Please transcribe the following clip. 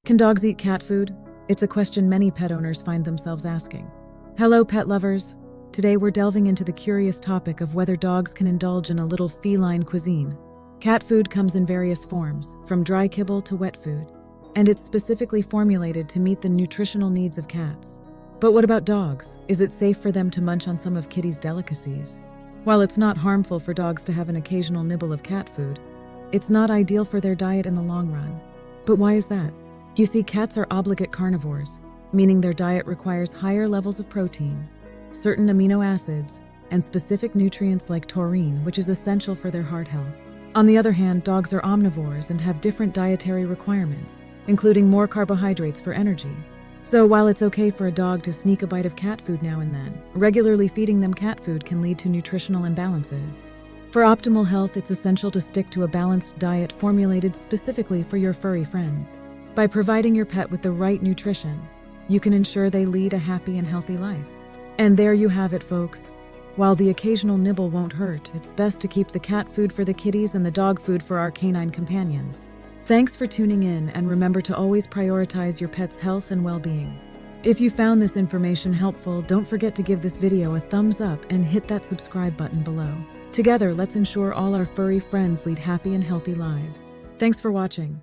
Can dogs eat cat food? It's a question many pet owners find themselves asking. Hello, pet lovers. Today we're delving into the curious topic of whether dogs can indulge in a little feline cuisine. Cat food comes in various forms, from dry kibble to wet food, and it's specifically formulated to meet the nutritional needs of cats. But what about dogs? Is it safe for them to munch on some of kitty's delicacies? While it's not harmful for dogs to have an occasional nibble of cat food, it's not ideal for their diet in the long run. But why is that? You see, cats are obligate carnivores, meaning their diet requires higher levels of protein, certain amino acids, and specific nutrients like taurine, which is essential for their heart health. On the other hand, dogs are omnivores and have different dietary requirements, including more carbohydrates for energy. So while it's okay for a dog to sneak a bite of cat food now and then, regularly feeding them cat food can lead to nutritional imbalances. For optimal health, it's essential to stick to a balanced diet formulated specifically for your furry friend. By providing your pet with the right nutrition, you can ensure they lead a happy and healthy life. And there you have it, folks. While the occasional nibble won't hurt, it's best to keep the cat food for the kitties and the dog food for our canine companions. Thanks for tuning in, and remember to always prioritize your pet's health and well-being. If you found this information helpful, don't forget to give this video a thumbs up and hit that subscribe button below. Together, let's ensure all our furry friends lead happy and healthy lives. Thanks for watching.